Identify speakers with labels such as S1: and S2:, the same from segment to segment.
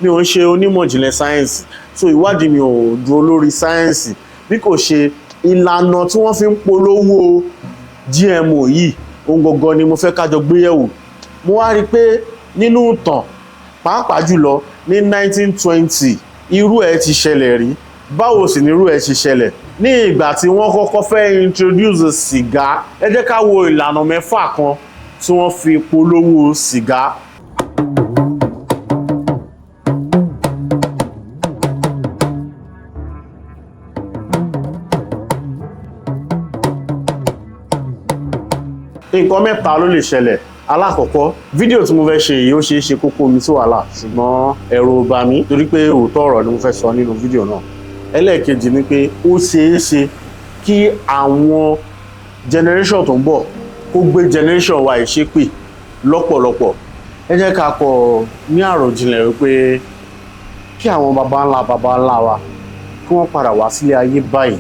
S1: mi ò ń ṣe onímọ̀ ìjìnlẹ̀ sáyẹ́ǹsì, so ìwádìí mi ò dúró lórí sáyẹ́ǹsì bí kò ṣe ìlànà tí wọ́n fi ń polówó GMO yìí, ohun gangan ni mo fẹ́ ká jọ gbé yẹ̀wò. Mo wá rí i pé nínú ìtàn pàápàá jùlọ ní 1920 irú ẹ̀ ti ṣẹlẹ̀ rí. Báwo sì ni irú ẹ̀ ṣe ṣẹlẹ̀? Ní ìgbà tí wọ́n kọ́kọ́ fẹ́ introduce sìgá, ẹ jẹ́ ká wo ìlànà mẹ́fà kan tí wọ́n fi polówó sìgá. Nǹkan mẹ́ta ló lè ṣẹlẹ̀. Alákọ̀ọ́kọ́, fídíò tí mo fẹ́ ṣe yìí ó ṣeé ṣe kókó mi sí wàhálà, ṣùgbọ́n ẹ̀rù ò bà mí torí pé òótọ́ ọ̀rọ̀ ni mo fẹ́ sọ nínú fídíò náà. Ẹlẹ́ẹ̀kejì ni pé ó ṣeé ṣe kí àwọn generation tó ń bọ̀ kó gbé generation wa ìṣépè lọ́pọ̀lọpọ̀. Ẹ jẹ́ ká kọ́ ní àròjinlẹ̀ wípé kí àwọn baba ńlá wa kí wọ́n padà wá sílé ayé báyìí.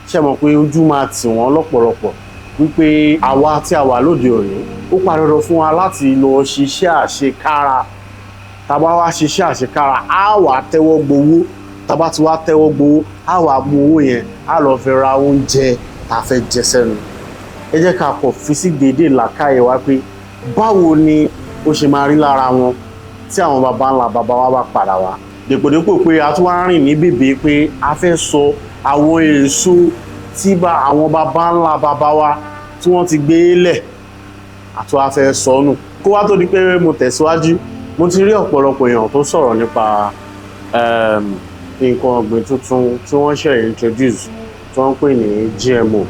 S1: Ṣé mọ̀ pé ojú máa tì wọ́n lọ́pọ̀lọpọ̀ wípé àwa tí a wà lóde òní ó padà fún wa láti lọ ṣiṣẹ́ àṣekára. Tá bá wá ṣiṣẹ́ àṣekára, á wá tẹ́wọ́ gbowó. Tá bá ti wá tẹ́wọ́ gbowó, á wá mú owó yẹn, á lọ fi ra oúnjẹ tá a fẹ́ jẹ sẹ́nu. Ẹ jẹ́ ká kọ̀ fi sí déédéé làákàyè wa pé báwo ni ó ṣe máa rí lára wọn tí àwọn baba ńlá baba wa bá padà wá. Dèpòdépò pé a tún wá rìn ní bèbè pé a fẹ́ sọ àwọn èso tí àwọn baba ńlá baba wa tí wọ́n ti gbé lẹ̀ àti wá fẹ́ sọnù. Kó wá tó di pé mo tẹ̀síwájú, mo ti rí ọ̀pọ̀lọpọ̀ èèyàn tó sọ̀rọ̀ nípa nǹkan ọ̀gbìn tuntun tí wọ́n ṣe introduce tí wọ́n ń pè ní GMO.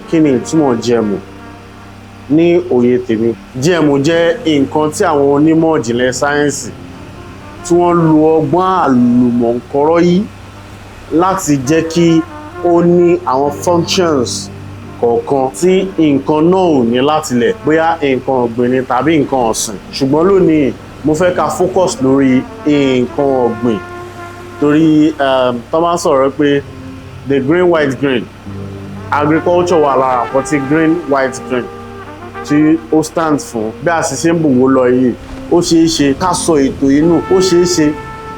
S1: Kí ni ìtumọ̀ GMO? Ní òye tèmi, GMO jẹ́ nǹkan tí àwọn onímọ̀ ìjìnlẹ̀ sáyẹ́ǹsì tí wọ́n lo ọgbọ́n àlùmọ̀ǹkọ́rọ́ yìí láti jẹ́ kí ó ní àwọn functions kọ̀ọ̀kan tí nǹkan náà ò ní láti lẹ̀, bóyá nǹkan ọ̀gbìn ni tàbí nǹkan ọ̀sìn. Ṣùgbọ́n lónìí mo fẹ́ ká focus lórí nǹkan ọ̀gbìn torí tó máa ń sọ̀rọ̀ pé the green white green, agriculture wà lára nǹkan tí green white green tí ó stand fún. Bí a sì ṣe ń bùwó lọ yìí, ó ṣeé ṣe ká sọ ètò inú, ó ṣeé ṣe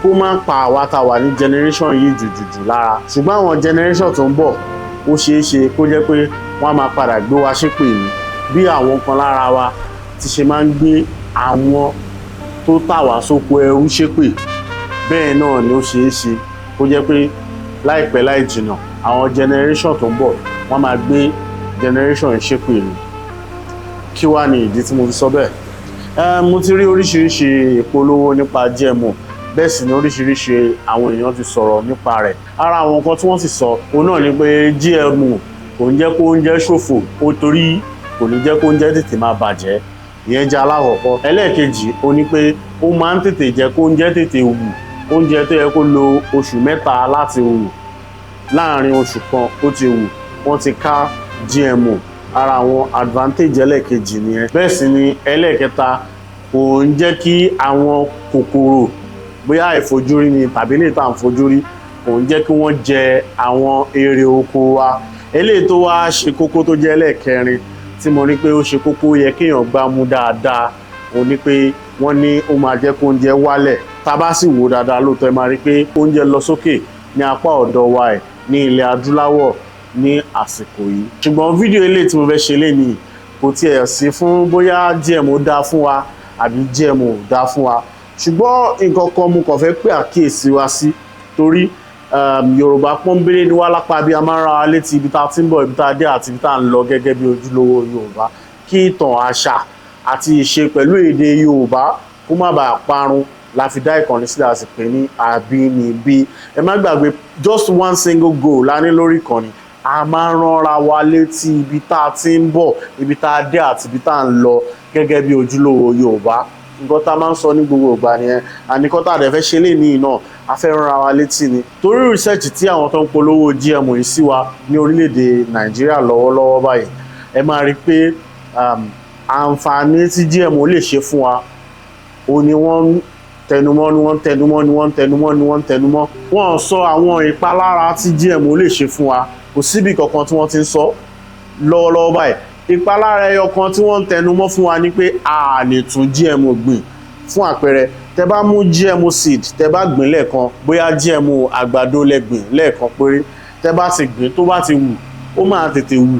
S1: kó má pa àwa tá wà ní generation yìí jùjùjù lára. Ṣùgbọ́n àwọn generation tó ń bọ̀, ó ṣeé ṣe kó jẹ́ pé wọ́n á máa padà gbé wa ṣépè ní bí àwọn kan lára wa ti ṣe máa ń gbé àwọn tó tà wá sóko ẹrú ṣépè. Bẹ́ẹ̀ náà ni ó ṣeé ṣe kó jẹ́ pé láìpẹ́ láì jìnnà àwọn generation tó ń bọ̀ wọ́n máa gbé generation ṣépè ní. Kí wá ní ìdí tí mo fi sọ bẹ́ẹ̀? Mo ti rí oríṣiríṣi ìpolówó nípa GMO, bẹ́ẹ̀ sì ni oríṣiríṣi àwọn èèyàn ti sọ̀rọ̀ nípa rẹ̀. Ara àwọn nǹkan tí wọ́n sì sọ òun náà ni pé GMO kò ń jẹ́ kó oúnjẹ ṣòfò, ó torí kò ní jẹ́ kó oúnjẹ tètè máa bàjẹ́. Ìyẹn jẹ́ alákọ̀ọ́kọ́. Ẹlẹ́ẹ̀kejì ó ní pé ó máa ń tètè jẹ́ kó oúnjẹ tètè wù. Oúnjẹ tó yẹ kó lo oṣù mẹ́ta láti wù, láàárín oṣù kan ó ti wù. Wọ́n ti ká GMO. Ara àwọn advantage ẹlẹ́ẹ̀kejì nìyẹn. Bẹ́ẹ̀ sì ni ẹlẹ́ẹ̀kẹta, kò ń jẹ́ kí àwọn kòkòrò bóyá ìfojúrí ni tàbí lè tà ń fojúrí, kò ń jẹ́ kí wọ́n jẹ àwọn èrè oko wa. Eléyìí tó wá ṣe kókó tó jẹ́ ẹlẹ́ẹ̀kẹrin tí mo rí pé ó ṣe kókó yẹ kéèyàn gbá mú dáadáa, ó ní pé wọ́n ní ó máa jẹ́ kó oúnjẹ wálẹ̀. Tá bá sì wò dáadáa lóòótọ́ ẹ máa rí pé oúnjẹ lọ sókè ní apá ọ̀dọ̀ wa ẹ̀ ní ilẹ̀ adúláwọ̀ ní àsìkò yìí. Ṣùgbọ́n fídíò eléyìí tí mo fẹ́ ṣe lénìí kò tiẹ̀ sí fún bóyá GMO dá fún wa àbí GMO dá fún wa. Ṣùgbọ́n nǹkan kan mo kàn fẹ́ pé àkíyèsí wa sí torí Yorùbá pọ́nbélé ni wá lápá bí a máa ń ra wa létí ibi tá a ti ń bọ̀, ibi tá a dé àti ibi tá a ń lọ gẹ́gẹ́ bí ojúlówó Yorùbá, kí ìtàn àṣà àti ìṣe pẹ̀lú èdè Yorùbá kó má bàa parun la fi dá ìkànnì sílẹ̀ àti pè ní Àbínibí. Ẹ má gbàgbé just one single goal la ní lórí ìkànnì. A máa ń ránra wa létí ibi tá a ti ń bọ̀, ibi tá a dé àti ibi tá a ń lọ gẹ́gẹ́ bí ojúlówó Yorùbá. Nǹkan tá a máa ń sọ ní gbogbo ìgbà nìyẹn. Àníkọ́ tá a dẹ̀ fẹ́ ṣe lénìí náà, a fẹ́ ránra wa létí ni. Torí research tí àwọn tó ń polówó GMO yìí sí wa ní orílẹ̀-èdè Nàìjíríà lọ́wọ́lọ́wọ́ báyìí, ẹ máa rí pé àǹfààní tí GMO lè ṣe fún wa ó ní wọ́n tẹnumọ́ ni wọ́n tẹnumọ́ ni wọ́n tẹnumọ́ ni wọ́n tẹnumọ́. Wọ́n sọ àwọn ìpalára tí GMO lè ṣe fún wa, kò síbi kankan tí wọ́n ti ń sọ lọ́wọ́lọ́wọ́ báyìí. Ìpalára ẹyọ kan tí wọ́n tẹnumọ́ fún wa ni pé a lè tún GMO gbìn. Fún àpẹẹrẹ, tẹ́ bá mú GMO seed tẹ́ bá gbìn lẹ́ẹ̀kan bóyá GMO àgbàdo lẹ gbìn lẹ́ẹ̀kan péré tẹ́ bá ti gbìn tó bá ti wù ó máa tètè wù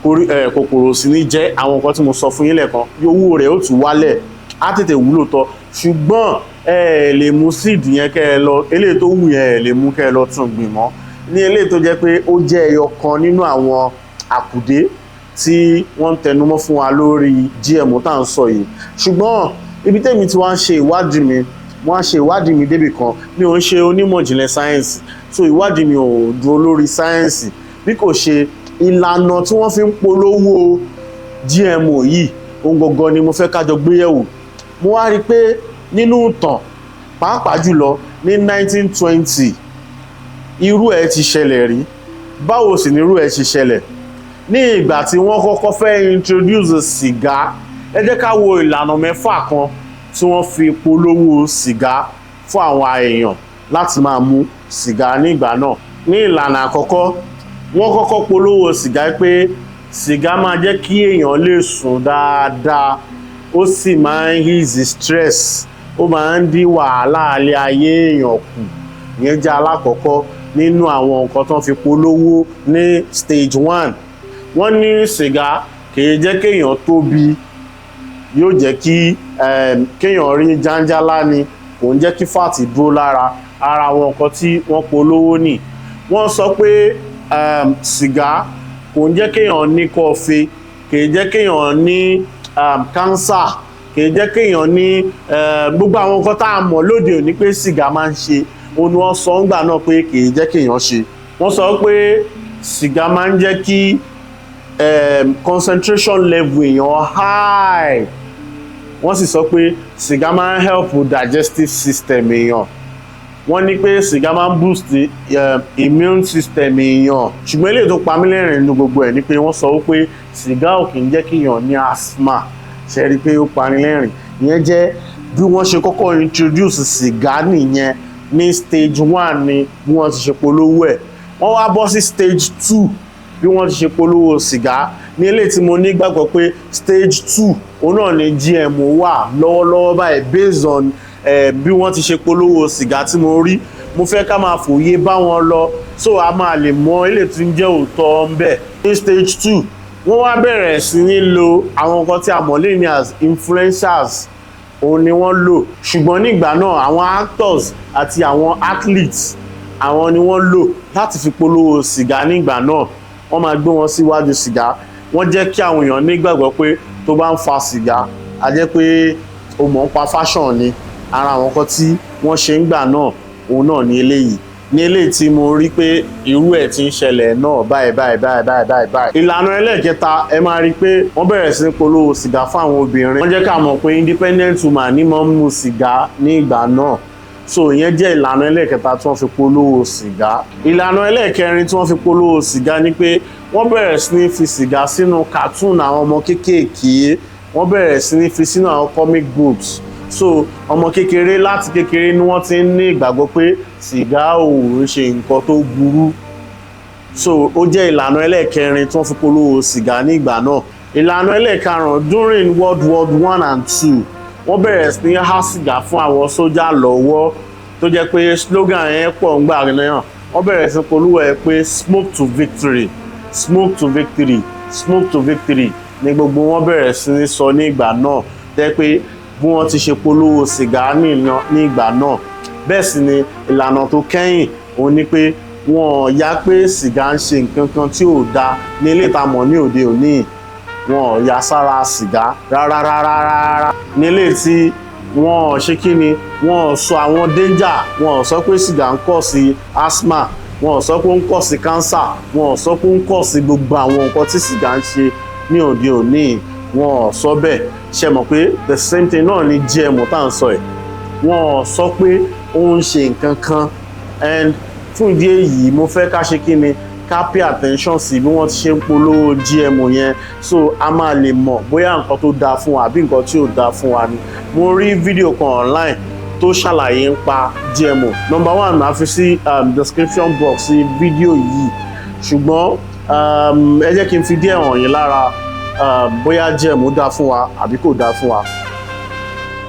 S1: kòkòrò sì ní jẹ àwọn nǹkan tí mo sọ fún yín lẹ́ẹ̀kan owó rẹ̀ ó tún wálẹ̀ á tètè wúlò tọ́ ṣùgbọ́n ẹ lè mú seed yẹn kẹ́ ẹ lọ eléyìí tó wù yẹn ẹ lè mú kẹ́ ẹ lọ tún gbìn mọ́ ní eléyìí tó jẹ́ pé ó jẹ́ ẹyọ kan nínú àwọn àkùdé tí wọ́n ń tẹnumọ́ fún wa lórí GMO tá à ń sọ yìí ṣùgbọ́n ibi tẹ́mi tí wọ́n á ṣe ìwádìí mi wọ́n á ṣe ìwádìí mi débì kan mi ò ń ṣe onímọ̀ ìjìnlẹ̀ sáyẹ́ǹsì so ìwádìí mi ò dúró lórí sáyẹ́ǹsì bí kò ṣe ìlànà tí wọ́n fi ń polówó GMO yìí ohun gangan ni mo fẹ́ kájọ gbéyẹ̀wò mo wá rí i pé nínú ìtàn pàápàá jùlọ ní 1920 irú ẹ̀ ti ṣẹlẹ̀ rí báwo sì ni irú ẹ̀ ti ṣẹlẹ̀ ní ìgbà tí wọ́n kọ́kọ́ fẹ́ introduce sìgá ẹ jẹ́ ká wo ìlànà mẹ́fà kan tí wọ́n fi polówó sìgá fún àwọn èèyàn láti máa mú sìgá ní ìgbà náà ní ìlànà àkọ́kọ́ wọ́n kọ́kọ́ polówó sìgá pé sìgá máa jẹ́ kí èèyàn lè sùn dáadáa ó sì máa ń ease stress ó máa ń dín wàhálà alẹ́ ayé èèyàn kù ìyẹn jẹ́ alákọ̀ọ́kọ́ nínú àwọn nǹkan tó ń fi polówó ní stage 1 wọ́n ní sìgá kìí jẹ́ kéèyàn tóbi yóò jẹ́ kí kéèyàn rí jáńjálá ni kò ń jẹ́ kí fàtì dúró lára ara àwọn nǹkan tí wọ́n polówó nì wọ́n sọ pé sìgá kò ń jẹ́ kéèyàn ní kọ́ọ̀fẹ́ kìí jẹ́ kéèyàn ní kánsà kìí jẹ́ kéèyàn ní gbogbo àwọn nǹkan tá a mọ̀ lóde òní pé sìgá máa ń ṣe òun ni wọ́n sọ ńgbà náà pé kìí jẹ́ kéèyàn ṣe wọ́n sọ pé sìgá máa ń jẹ́ kí concentration level èèyàn high wọ́n sì sọ pé sìgá máa ń help digestive system èèyàn wọ́n ní pé sìgá máa ń boost immune system èèyàn ṣùgbọ́n eléyìí tó pa mí lẹ́rìn nínú gbogbo ẹ̀ ni pé wọ́n sọ wípé sìgá ò kì í jẹ́ kéèyàn ní asthma ṣe rí i pé ó pa mí lẹ́rìn ìyẹn jẹ́ bí wọ́n ṣe kọ́kọ́ introduce sìgá nìyẹn ní stage 1 ni bí wọ́n ti ṣe polówó ẹ̀ wọ́n wá bọ́ sí stage 2 bí wọ́n ti ṣe polówó sìgá ní eléyìí tí mo ní gbàgbọ́ pé stage 2 òun náà ni GMO wà lọ́wọ́lọ́wọ́ báyìí based on bí wọ́n ti ṣe polówó sìgá tí mo rí mo fẹ́ ká máa fòye bá wọn lọ so a máa lè mọ eléyìí tí ń jẹ́ òótọ́ ń bẹ̀. ní stage 2 wọ́n wá bẹ̀rẹ̀ sí ní lo àwọn nǹkan tí a mọ̀ lé ní as influencers òun ni wọ́n lò ṣùgbọ́n nígbà náà àwọn actors àti àwọn athletes àwọn ni wọ́n lò láti fi polówó sìgá nígbà náà wọ́n máa gbé wọn síwájú sìgá wọ́n jẹ́ kí àwọn èèyàn nígbàgbọ́ pé tó bá ń fa sìgá a jẹ́ pé o mọ̀ ń pa fashion ni ara àwọn nǹkan tí wọ́n ṣe ń gbà náà òun náà ní eléyìí tí mo rí pé irú ẹ̀ ti ń ṣẹlẹ̀ náà báyìí. ìlànà ẹlẹ́ẹ̀kẹta ẹ máa rí pé wọ́n bẹ̀rẹ̀ sí ní polówó sìgá fún àwọn obìnrin wọ́n jẹ́ ká mọ̀ pé independent woman ní máa ń mu sìgá ní ìgbà náà so ìyẹn jẹ́ ìlànà ẹlẹ́ẹ̀kẹta tí wọ́n fi polówó sìgá. ìlànà ẹlẹ́ẹ̀kẹrin tí wọ́n fi polówó sìgá ni pé wọ́n bẹ̀rẹ̀ sí ní fi sìgá sínú cartoon àwọn ọmọ kéékèèké wọ́n bẹ̀rẹ̀ sí ní fi sínú àwọn comic books so ọmọ kékeré láti kékeré ni wọ́n ti ń ní ìgbàgbọ́ pé sìgá ò ń ṣe nǹkan tó burú so ó jẹ́ ìlànà ẹlẹ́ẹ̀kẹrin tí wọ́n fi polówó sìgá ní ìgbà náà. ìlànà ẹlẹ́ẹ̀karùn-ún during World War I and II wọ́n bẹ̀rẹ̀ sí ní há sìgá fún àwọn sójà lọ́wọ́ tó jẹ́ pé slogan yẹn pọ̀ ń gbà náà wọ́n bẹ̀rẹ̀ sí polówó ẹ̀ pé smoke to victory smoke to victory smoke to victory ní gbogbo wọn bẹ̀rẹ̀ sí ní sọ ní ìgbà náà tẹ́ pé bí wọ́n ti ṣe polówó sìgá ní ìgbà náà bẹ́ẹ̀ sì ni ìlànà tó kẹ́yìn òun ni pé wọ́n yá pé sìgá ń ṣe nǹkan kan tí ò dáa ní ilé ìtamọ̀ ní òde òní wọ́n yà sára sìgá rárá ní ilé tí wọ́n ṣe kí ni wọ́n sọ àwọn danger wọ́n sọ pé sìgá ń kọ̀ sí asthma wọ́n sọ pé ó ń kọ̀ sí cancer wọ́n sọ pé ó ń kọ̀ sí gbogbo àwọn nǹkan tí sìgá ń ṣe ní òde òní wọ́n sọ bẹ́ẹ̀ ṣe mọ̀ pé the same thing náà ni GMO tá à ń sọ ẹ̀ wọ́n sọ pé ó ń ṣe nǹkan kan and fún ìdí èyí mo fẹ́ ká ṣe kí ni ká pay attention sí bí wọ́n ti ṣe ń polówó GMO yẹn so a máa lè mọ̀ bóyá nǹkan tó dáa fún wa àbí nǹkan tí ò dáa fún wa ni. mo rí fídíò kan online tó ṣàlàyé ń pa GMO number 1 máa fi sí description box sí fídíò yìí ṣùgbọ́n ẹ jẹ́ kí n fi díẹ̀ hàn yín lára bóyá GMO dáa fún wa àbí kò dáa fún wa.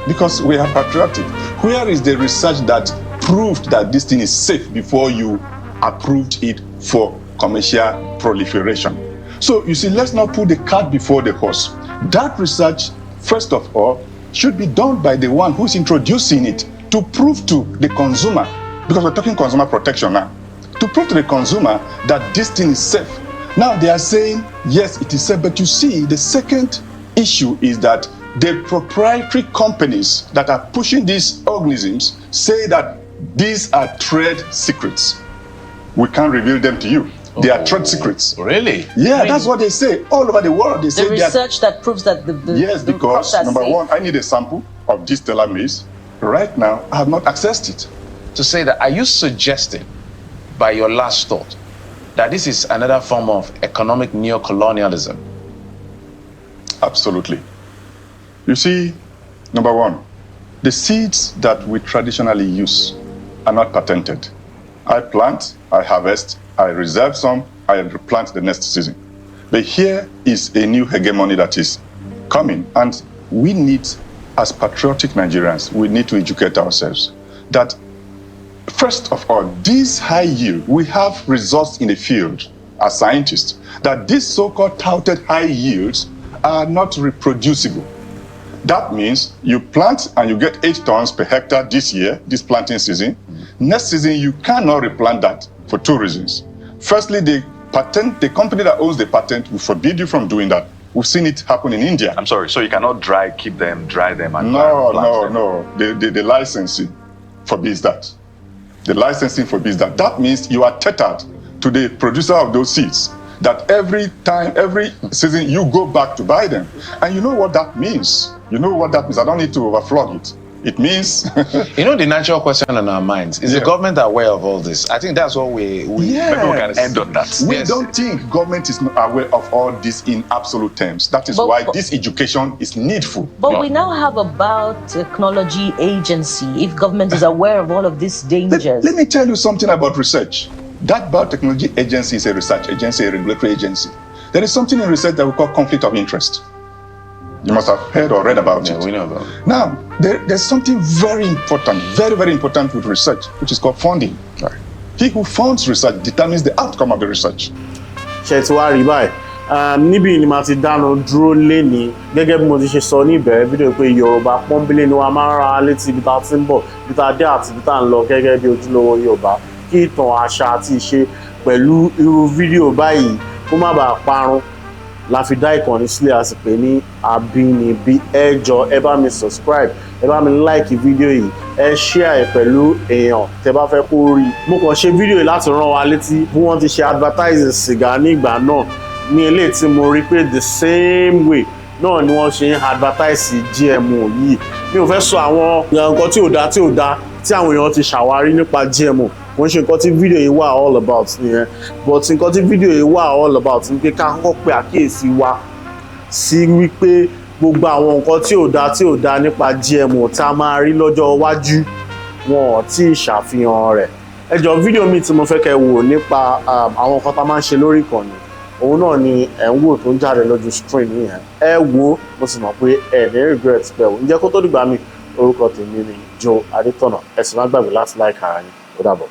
S2: Because we are patriotic Where is the research that proved that this thing is safe before you approved it for commercial proliferation? So you see, let's not put the cart before the horse. That research, first of all, should be done by the one who's introducing it to prove to the consumer, because we're talking consumer protection now, to prove to the consumer that this thing is safe. Now they are saying, yes, it is safe, but you see, the second issue is that the proprietary companies that are pushing these organisms say that these are trade secrets. We can't reveal them to you. They are trade secrets.
S3: Really?
S2: Yeah,
S4: Really?
S2: That's what they say all over the world. They say
S4: The research that proves that the
S2: yes,
S4: the
S2: because
S4: crops are
S2: number
S4: safe.
S2: one, I need a sample of this stellar maize. Right now, I have not accessed it.
S3: To say that, are you suggesting, by your last thought, that this is another form of economic neocolonialism?
S2: Absolutely. You see, number one, the seeds that we traditionally use are not patented. I plant, I harvest, I reserve some, I replant the next season. But here is a new hegemony that is coming, and we need, as patriotic Nigerians, we need to educate ourselves that, first of all, this high yield, we have results in the field as scientists, that these so-called touted high yields are not reproducible. That means you plant and you get 8 tons per hectare this year, this planting season. Next season, you cannot replant that for 2 reasons. Firstly, the company that owns the patent will forbid you from doing that. We've seen it happen in India.
S5: I'm sorry, so you cannot keep them, dry them, and
S2: No.
S5: plant them.
S2: The licensing forbids that. The licensing forbids that. That means you are tethered to the producer of those seeds, that every season you go back to buy them. And you know what that means? I don't need to overflog it. It means...
S3: You know, the natural question on our minds, is the government aware of all this? I think that's what we
S2: Yes.
S5: Maybe we can end on that.
S2: We
S3: Yes.
S2: don't think government is not aware of all this in absolute terms. That is why this education is needful.
S4: But we now have a biotechnology agency. If government is aware of all of these dangers.
S2: Let me tell you something about research. That biotechnology agency is a research agency, a regulatory agency. There is something in research that we call conflict of interest. You must have heard or read about it.
S3: we know about it.
S2: Now, there's something very important, very, very important with research, which is called funding.
S3: Right.
S2: He who funds research determines the outcome of the research.
S1: ṣe ti wá rí báyìí níbi ni màá ti dáná dúró léni gẹ́gẹ́ bí mo ti ṣe sọ ní ìbẹ̀rẹ̀ fídíò pé Yorùbá pọ́nbélé ni wọ́n máa ń ra létí ibi tá a ti ń bọ̀ ibi tá a dé àti ibi tá a ń lọ gẹ́gẹ́ bí ojúlówó Yorùbá kí ìtàn àṣà àti ìṣe pẹ̀lú irú fídíò báyìí kó má bàa parun la fi dá ìkànnì sílẹ̀ a sì pè ní Àbínibí. Ẹ jọ̀ọ́ ẹ bá mi subscribe, ẹ bá mi like fídíò yìí, ẹ share ẹ pẹ̀lú èèyàn tẹ́ bá fẹ́ kó rí. Mo kàn ṣe fídíò yìí láti rán wa létí bí wọ́n ti ṣe advertising sìgá ní ìgbà náà ní eléyìí tí mo rí pé the same way náà ni wọ́n ṣe ń advertise GMO yìí. Mi ò fẹ́ sọ àwọn nǹkan tí ò dá tí àwọn èèyàn ti ṣàwárí nípa GMO. Wọ́n ṣe nǹkan tí fídíò yìí wà all about nìyẹn, but nǹkan tí fídíò yìí wà all about ni pé ká kọ́kọ́ pe àkíyèsí wa sí wípé gbogbo àwọn nǹkan tí ò dá nípa GMO tá a máa rí lọ́jọ́ iwájú wọn ò tí ì ṣàfihàn rẹ̀. Ẹ jọ̀ọ́ fídíò mi tí mo fẹ́ kẹ́ wò nípa àwọn nǹkan tá a máa ń ṣe lórí ìkànnì òun náà ni ẹ̀ ń wò tó ń jáde lójú screen yẹn. Ẹ wò mo sì mọ̀ pé ẹ̀ ní regret pẹ̀ ǹjẹ́ kó tó dìgbà mi orúkọ tèmi ni Joe Adétọ̀nà. Ẹ sì má gbàgbé láti like ara yín. Ó dàbọ̀.